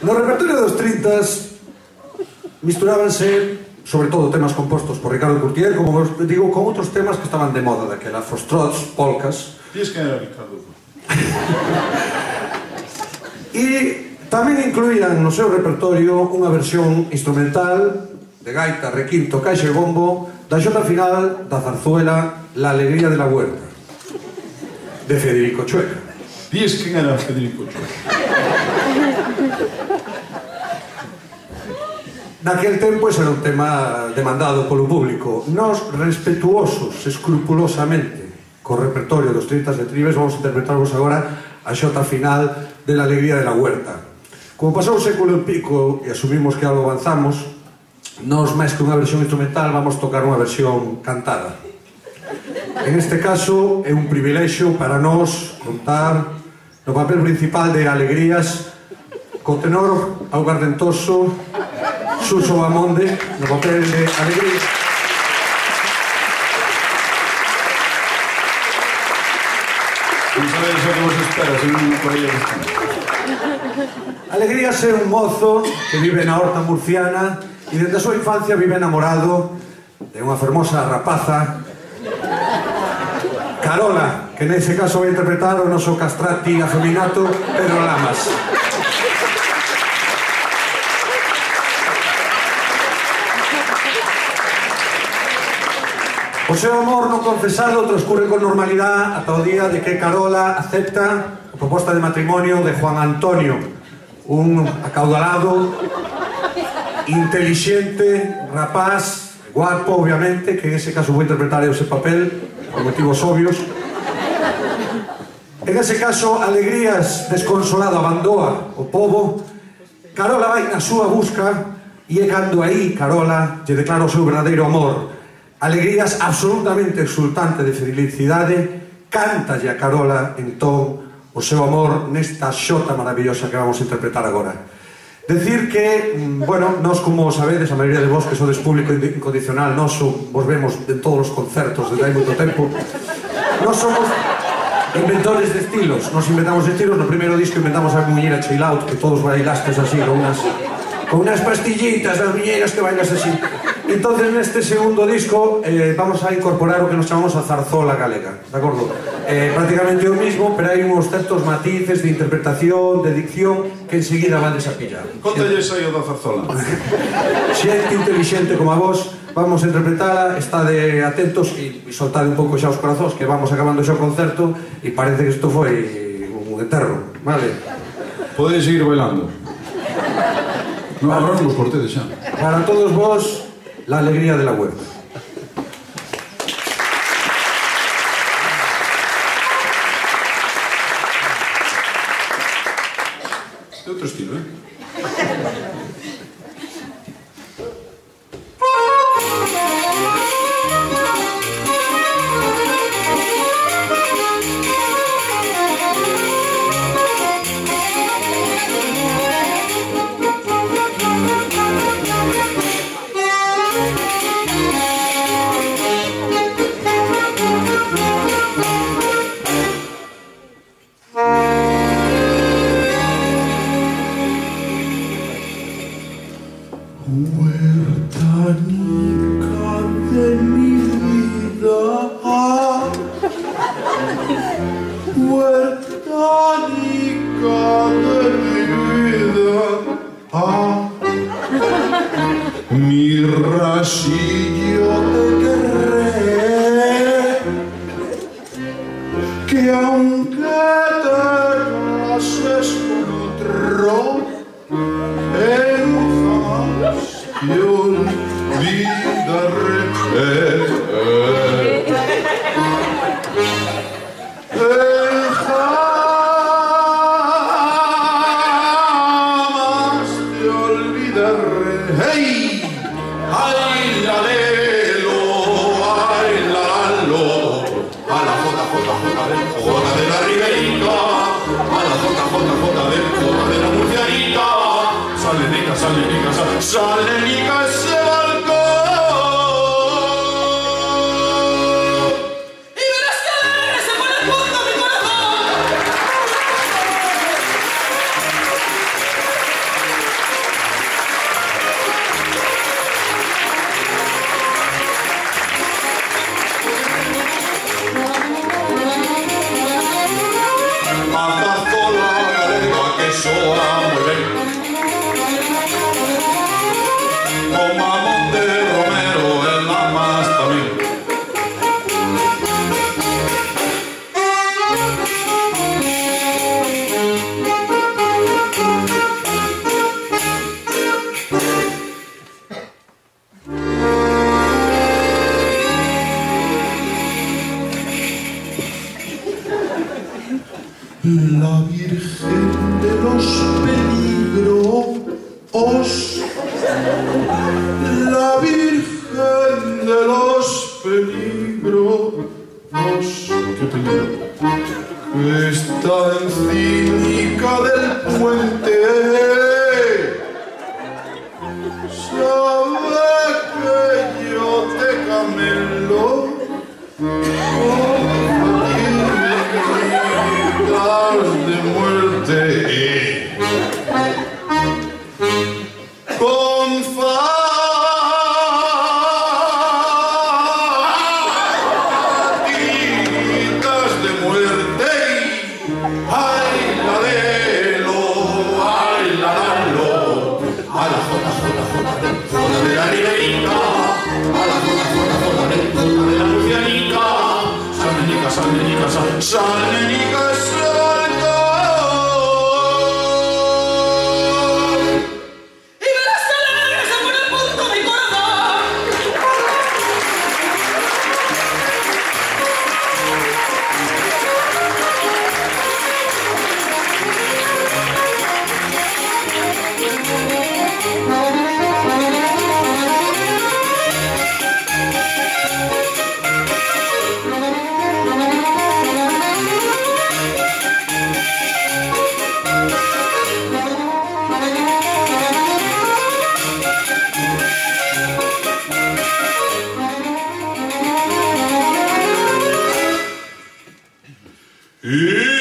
No repertorio dos 30s misturábanse sobre todo temas compostos por Ricardo Curtier, como vos digo, con outros temas que estaban de moda daquela, fostrots, polcas. Diz que era Ricardo Curtier. E tamén incluían no seu repertorio unha versión instrumental de gaita, requinto, caixa e bombo da xota final da zarzuela La alegría de la huerta de Federico Chueca. Diz que era Federico Chueca. Naquel tempo ese era un tema demandado polo público. Nos, respetuosos, escrupulosamente co repertorio dos 30 de Tribes, vamos a interpretarvos agora a xota final de La alegría de la huerta. Como pasou o século e pico e asumimos que algo avanzamos, nos, máis que unha versión instrumental, vamos tocar unha versión cantada. En este caso é un privilexio para nós contar no papel principal de Alegrías co tenor augardentoso Suso Bamonde no papel de Alegrías. Non sabedes o que vos espera se non podía buscar. Alegrías é un mozo que vive na horta murciana e desde a súa infancia vive enamorado de unha fermosa rapaza, Carola, que nese caso vai interpretar o noso castrati afeminato Pedro Lamas. O seu amor non confesado transcurre con normalidade ata o día de que Carola acepta a proposta de matrimonio de Juan Antonio, un acaudalado, inteligente, rapaz, guapo, obviamente, que en ese caso vou interpretar ese papel por motivos obvios. En ese caso, Alegrías, desconsolado, abandoa o pobo. Carola vai na súa busca e é cando aí Carola lle declara o seu verdadeiro amor. Alegrías, absolutamente exultante de felicidade, cántalle a Carola entón o seu amor nesta xota maravillosa que vamos a interpretar agora. Decir que, bueno, nós como sabedes, a maioría de vos que sodes público incondicional noso, vos vemos en todos os concertos desde hai moito tempo, nós somos inventores de estilos, nos inventamos estilos. No primeiro disco inventamos a muñeira chill out, que todos bailastes así con unas pastillitas das muñeiras que bailas así. Entonces neste segundo disco vamos a incorporar o que nos chamamos a zarzola galega, de acordo? Prácticamente o mismo, pero hai uns certos matices de interpretación, de dicción, que enseguida vades a pillar. Contalles aí o da zarzola. Xente inteligente como a vos, vamos a interpretarla, estade atentos e soltade un pouco xa os corazóns, que vamos acabando xa o concerto e parece que isto foi un enterro, vale? Podedes seguir bailando. Non, agora non vos cortedes xa. Para todos vos, La alegría de la huerta. De outro estilo, eh? Mi rasillo te querré, que aunque te cases con otro, él jamás te olvidaré. Sale Nica ese balcón y verás que alegre se pone el mundo mi corazón. con fatigas de muerte. Ay, la lelo, ay, la lalo, a la jota de la riberita, a la jota de la murcianica, salmenica, salmenica, Y verás que alegre se pone a punto mi corazón. Y